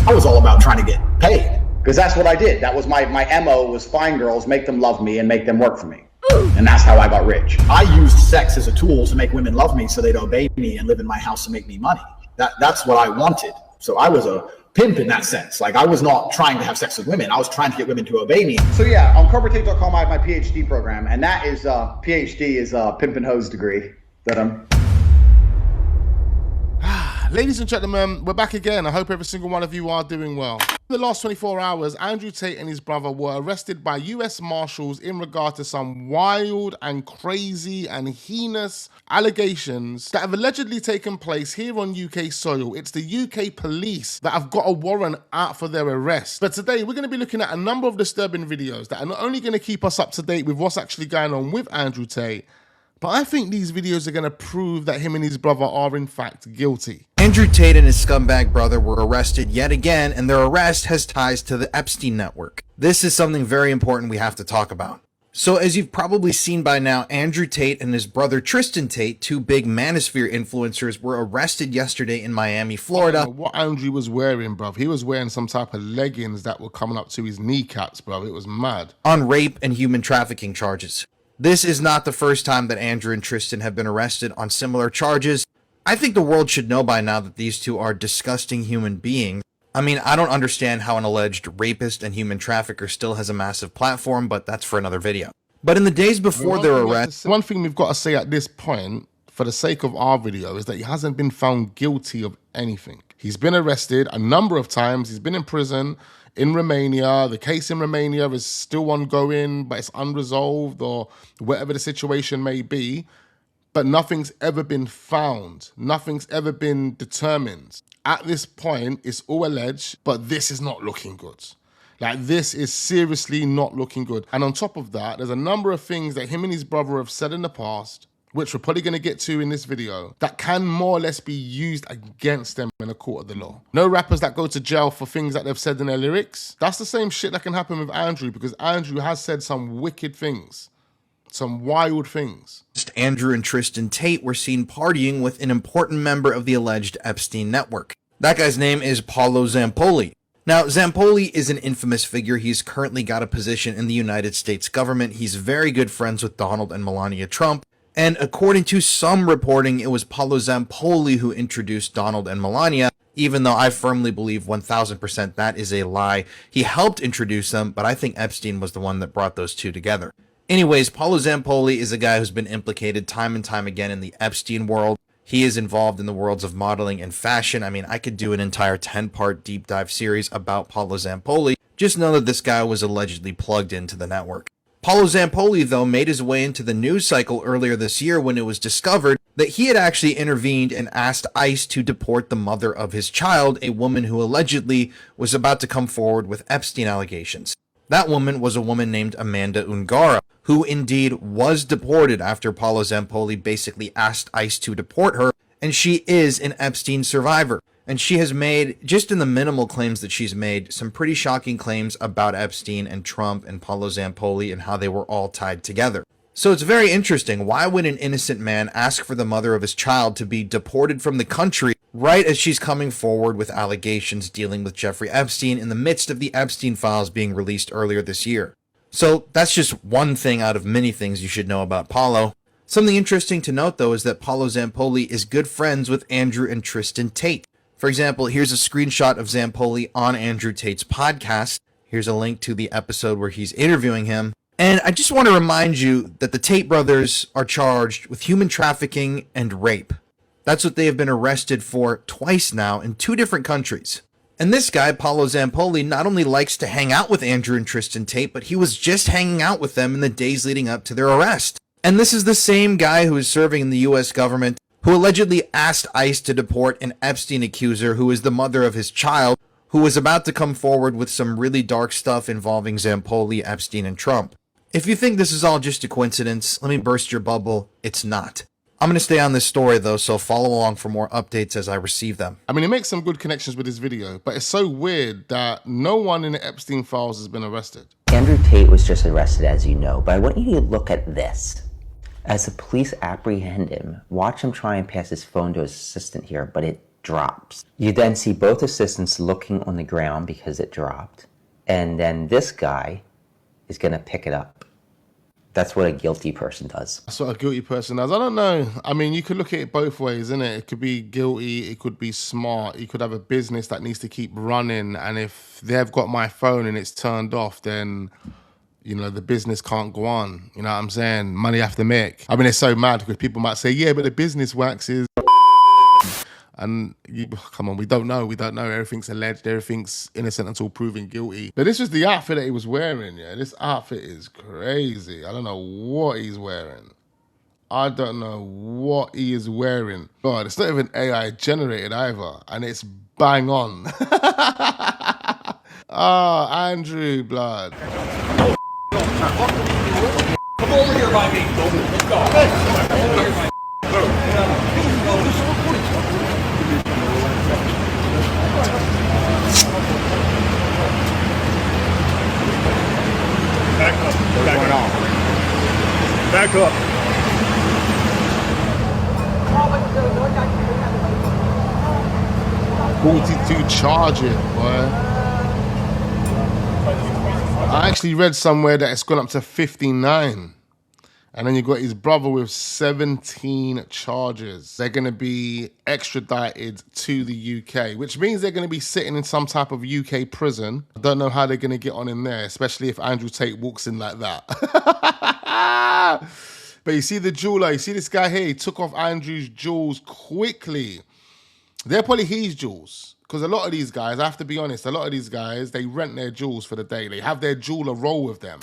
I was all about trying to get paid. Because that's what I did. That was my MO, was find girls, make them love me, and make them work for me. And that's how I got rich. I used sex as a tool to make women love me so they'd obey me and live in my house and make me money. That's what I wanted. So I was a pimp in that sense. Like, I was not trying to have sex with women. I was trying to get women to obey me. So yeah, on corporatate.com, I have my PhD program, and that is PhD is a pimp and hose degree that I'm. Ladies and gentlemen, we're back again. I hope every single one of you are doing well. In the last 24 hours, Andrew Tate and his brother were arrested by US Marshals in regard to some wild and crazy and heinous allegations that have allegedly taken place here on UK soil. It's the UK police that have got a warrant out for their arrest. But today, we're going to be looking at a number of disturbing videos that are not only going to keep us up to date with what's actually going on with Andrew Tate, but I think these videos are going to prove that him and his brother are in fact guilty. Andrew Tate and his scumbag brother were arrested yet again, and their arrest has ties to the Epstein network. This is something very important we have to talk about. So as you've probably seen by now, Andrew Tate and his brother Tristan Tate, two big manosphere influencers, were arrested yesterday in Miami, Florida. I don't know what Andrew was wearing, bruv. He was wearing some type of leggings that were coming up to his kneecaps, bruv. It was mad. On rape and human trafficking charges. This is not the first time that Andrew and Tristan have been arrested on similar charges. I think the world should know by now that these two are disgusting human beings. I mean, I don't understand how an alleged rapist and human trafficker still has a massive platform, but that's for another video. But in the days before their arrest... One thing we've got to say at this point, for the sake of our video, is that he hasn't been found guilty of anything. He's been arrested a number of times. He's been in prison in Romania. The case in Romania is still ongoing, but it's unresolved or whatever the situation may be. But nothing's ever been found. Nothing's ever been determined. At this point, it's all alleged, but this is not looking good. Like, this is seriously not looking good. And on top of that, there's a number of things that him and his brother have said in the past, which we're probably going to get to in this video, that can more or less be used against them in a court of the law. No rappers that go to jail for things that they've said in their lyrics. That's the same shit that can happen with Andrew, because Andrew has said some wicked things. Some wild things. Andrew and Tristan Tate were seen partying with an important member of the alleged Epstein network. That guy's name is Paolo Zampoli. Now, Zampoli is an infamous figure. He's currently got a position in the United States government. He's very good friends with Donald and Melania Trump. And according to some reporting, it was Paolo Zampoli who introduced Donald and Melania, even though I firmly believe 1000% that is a lie. He helped introduce them, but I think Epstein was the one that brought those two together. Anyways, Paolo Zampoli is a guy who's been implicated time and time again in the Epstein world. He is involved in the worlds of modeling and fashion. I mean, I could do an entire 10-part deep dive series about Paolo Zampoli. Just know that this guy was allegedly plugged into the network. Paolo Zampoli, though, made his way into the news cycle earlier this year when it was discovered that he had actually intervened and asked ICE to deport the mother of his child, a woman who allegedly was about to come forward with Epstein allegations. That woman was a woman named Amanda Ungara, who indeed was deported after Paolo Zampoli basically asked ICE to deport her, and she is an Epstein survivor. And she has made, just in the minimal claims that she's made, some pretty shocking claims about Epstein and Trump and Paolo Zampoli and how they were all tied together. So it's very interesting. Why would an innocent man ask for the mother of his child to be deported from the country right as she's coming forward with allegations dealing with Jeffrey Epstein in the midst of the Epstein files being released earlier this year? So that's just one thing out of many things you should know about Paolo. Something interesting to note, though, is that Paolo Zampoli is good friends with Andrew and Tristan Tate. For example, here's a screenshot of Zampoli on Andrew Tate's podcast. Here's a link to the episode where he's interviewing him. And I just want to remind you that the Tate brothers are charged with human trafficking and rape. That's what they have been arrested for twice now in 2 different countries. And this guy, Paolo Zampoli, not only likes to hang out with Andrew and Tristan Tate, but he was just hanging out with them in the days leading up to their arrest. And this is the same guy who is serving in the US government, who allegedly asked ICE to deport an Epstein accuser who is the mother of his child, who was about to come forward with some really dark stuff involving Zampoli, Epstein, and Trump. If you think this is all just a coincidence, let me burst your bubble. It's not. I'm going to stay on this story, though, so follow along for more updates as I receive them. I mean, he makes some good connections with this video, but it's so weird that no one in the Epstein files has been arrested. Andrew Tate was just arrested, as you know, but I want you to look at this. As the police apprehend him, watch him try and pass his phone to his assistant here, but it drops. You then see both assistants looking on the ground because it dropped, and then this guy is going to pick it up. That's what a guilty person does. That's what a guilty person does. I don't know. I mean, you could look at it both ways, innit? It could be guilty, it could be smart. You could have a business that needs to keep running, and if they've got my phone and it's turned off, then, you know, the business can't go on. You know what I'm saying? Money have to make. I mean, it's so mad because people might say, yeah, but the business waxes. And come on, we don't know. Everything's alleged. Everything's innocent until proven guilty. But this was the outfit that he was wearing, yeah? This outfit is crazy. I don't know what he's wearing. God, it's not even AI generated either. And it's bang on. Andrew, blood. Come over here by me. Let's go. Back up. Back up. 42 charges, boy. I actually read somewhere that it's gone up to 59. And then you got his brother with 17 charges. They're going to be extradited to the UK, which means they're going to be sitting in some type of UK prison. I don't know how they're going to get on in there, especially if Andrew Tate walks in like that. But you see the jeweler, you see this guy here, he took off Andrew's jewels quickly. They're probably his jewels. Because a lot of these guys, I have to be honest, a lot of these guys, they rent their jewels for the day. They have their jeweler roll with them.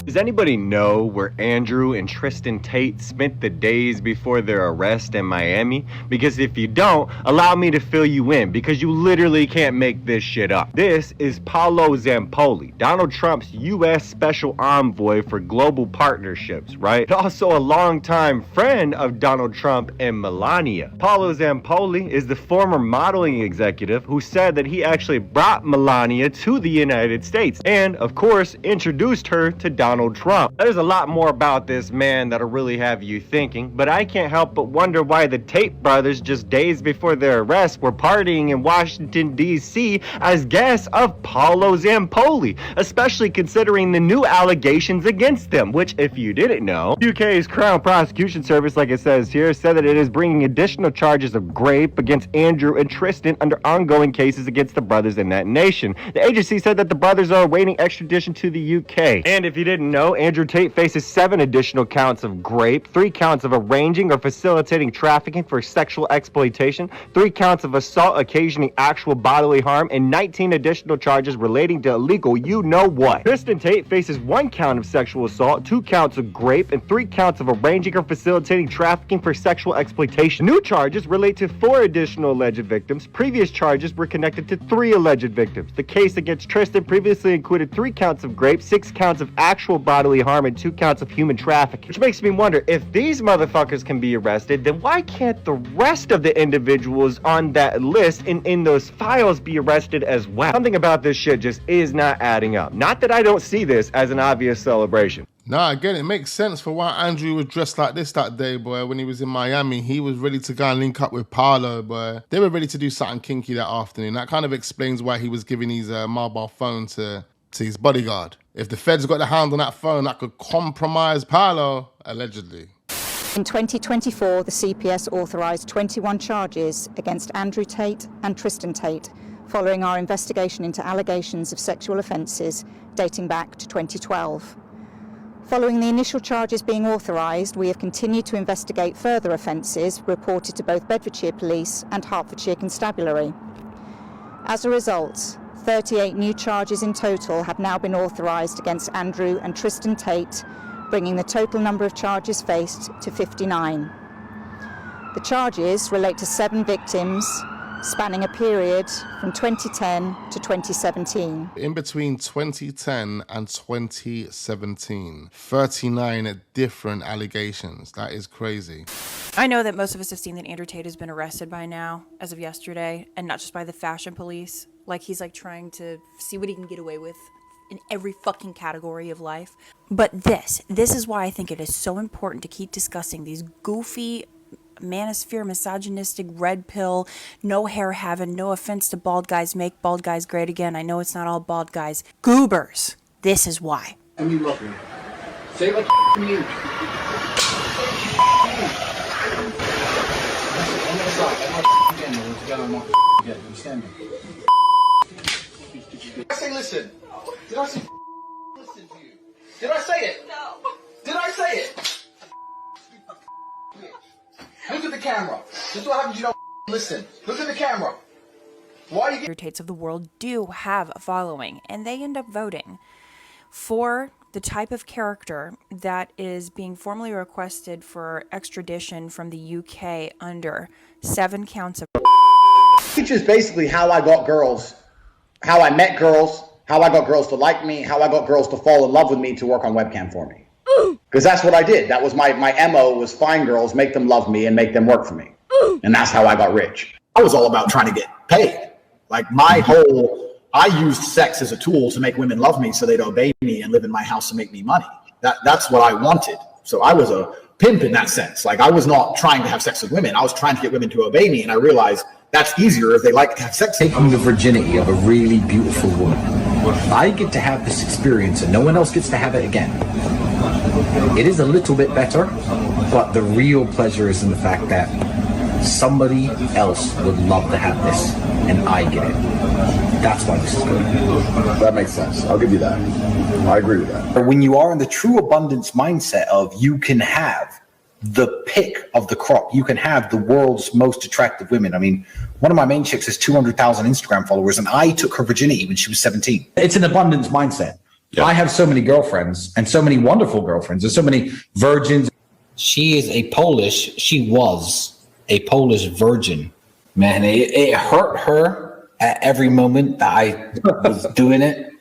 Does anybody know where Andrew and Tristan Tate spent the days before their arrest in Miami? Because if you don't, allow me to fill you in, because you literally can't make this shit up. This is Paolo Zampoli, Donald Trump's U.S. Special Envoy for Global Partnerships, right? But also a longtime friend of Donald Trump and Melania. Paolo Zampoli is the former modeling executive who said that he actually brought Melania to the United States and, of course, introduced her to Donald Trump. There's a lot more about this man that'll really have you thinking, but I can't help but wonder why the Tate brothers, just days before their arrest, were partying in Washington, D.C. as guests of Paolo Zampoli, especially considering the new allegations against them, which, if you didn't know, UK's Crown Prosecution Service, like it says here, said that it is bringing additional charges of rape against Andrew and Tristan under ongoing cases against the brothers in that nation. The agency said that the brothers are awaiting extradition to the UK. And if you didn't know, Andrew Tate faces 7 additional counts of rape, 3 counts of arranging or facilitating trafficking for sexual exploitation, 3 counts of assault occasioning actual bodily harm, and 19 additional charges relating to illegal you-know-what. Tristan Tate faces 1 count of sexual assault, 2 counts of rape, and 3 counts of arranging or facilitating trafficking for sexual exploitation. New charges relate to 4 additional alleged victims. Previous charges were connected to 3 alleged victims. The case against Tristan previously included 3 counts of rape, 6 counts of actual bodily harm, and 2 counts of human trafficking. Which makes me wonder, if these motherfuckers can be arrested, then why can't the rest of the individuals on that list and in those files be arrested as well? Something about this shit just is not adding up. Not that I don't see this as an obvious celebration. Nah, again, it makes sense for why Andrew was dressed like this that day, boy. When he was in Miami, he was ready to go and link up with Paolo, boy. They were ready to do something kinky that afternoon. That kind of explains why he was giving his mobile phone to his bodyguard. If the feds got the hand on that phone, that could compromise Paolo, allegedly. In 2024, the CPS authorised 21 charges against Andrew Tate and Tristan Tate, following our investigation into allegations of sexual offences dating back to 2012. Following the initial charges being authorised, we have continued to investigate further offences reported to both Bedfordshire Police and Hertfordshire Constabulary. As a result, 38 new charges in total have now been authorised against Andrew and Tristan Tate, bringing the total number of charges faced to 59. The charges relate to 7 victims, spanning a period from 2010 to 2017. In between 2010 and 2017, 39 different allegations. That is crazy. I know that most of us have seen that Andrew Tate has been arrested by now, as of yesterday, and not just by the fashion police. Like, he's like trying to see what he can get away with in every fucking category of life. But this is why I think it is so important to keep discussing these goofy manosphere, misogynistic, red pill, no hair having, no offense to bald guys, make bald guys great again. I know it's not all bald guys. Goobers. This is why. And you love me. Say it like you mean. I say listen. Did I say listen to you? Did I say it? No. Did I say it? Look at the camera. This is what happens. You don't listen. Look at the camera. Why are you? Andrew Tates of the world do have a following, and they end up voting for the type of character that is being formally requested for extradition from the UK under 7 counts of. Teaches basically how I got girls, how I met girls, how I got girls to like me, how I got girls to fall in love with me to work on webcam for me. Because that's what I did. That was my MO, was find girls, make them love me, and make them work for me. And that's how I got rich. I was all about trying to get paid. Like I used sex as a tool to make women love me so they'd obey me and live in my house and make me money. That's what I wanted. So I was a pimp in that sense. Like I was not trying to have sex with women. I was trying to get women to obey me. And I realized that's easier if they like to have sex. Taking the virginity of a really beautiful woman. I get to have this experience and no one else gets to have it again. It is a little bit better, but the real pleasure is in the fact that somebody else would love to have this and I get it. That's why this is good. That makes sense. I'll give you that. I agree with that. When you are in the true abundance mindset of you can have the pick of the crop, you can have the world's most attractive women. I mean, one of my main chicks has 200,000 Instagram followers and I took her virginity when she was 17. It's an abundance mindset. Yeah. I have so many girlfriends and so many wonderful girlfriends and so many virgins. She was a Polish virgin. Man, it hurt her at every moment that I was doing it,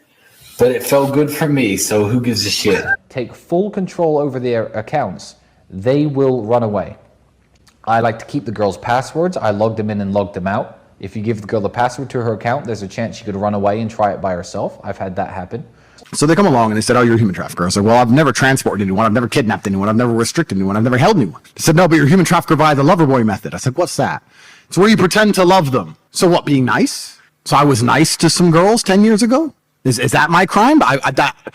but it felt good for me, so who gives a shit? Take full control over their accounts, they will run away. I like to keep the girl's passwords. I log them in and log them out. If you give the girl the password to her account, there's a chance she could run away and try it by herself. I've had that happen. So they come along and they said, oh, you're a human trafficker. I was like, well, I've never transported anyone. I've never kidnapped anyone. I've never restricted anyone. I've never held anyone. They said, no, but you're a human trafficker via the lover boy method. I said, what's that? It's where you pretend to love them. So what, being nice? So I was nice to some girls 10 years ago? Is that my crime?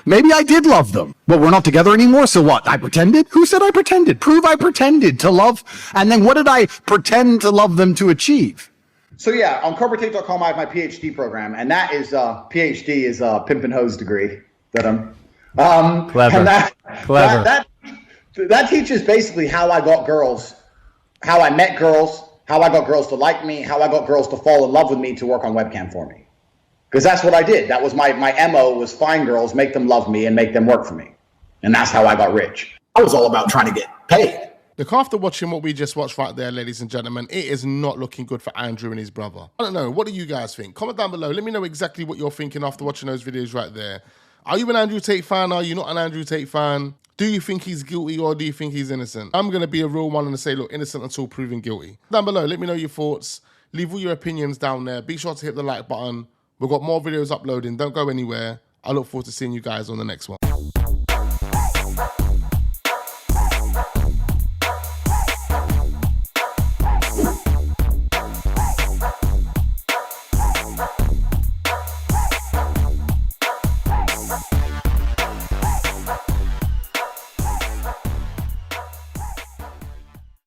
Maybe I did love them, but we're not together anymore. So what? I pretended? Who said I pretended? Prove I pretended to love. And then what did I pretend to love them to achieve? So yeah, on CobraTate.com, I have my PhD program, and that is PhD is a pimp and hose degree that I'm. Clever. And Clever. That teaches basically how I got girls, how I met girls, how I got girls to like me, how I got girls to fall in love with me to work on webcam for me. Because that's what I did. That was my MO, was find girls, make them love me, and make them work for me. And that's how I got rich. I was all about trying to get paid. Look, after watching what we just watched right there, ladies and gentlemen, it is not looking good for Andrew and his brother. I don't know. What do you guys think? Comment down below. Let me know exactly what you're thinking after watching those videos right there. Are you an Andrew Tate fan? Are you not an Andrew Tate fan? Do you think he's guilty or do you think he's innocent? I'm going to be a real one and say, look, innocent until proven guilty. Down below, let me know your thoughts. Leave all your opinions down there. Be sure to hit the like button. We've got more videos uploading. Don't go anywhere. I look forward to seeing you guys on the next one.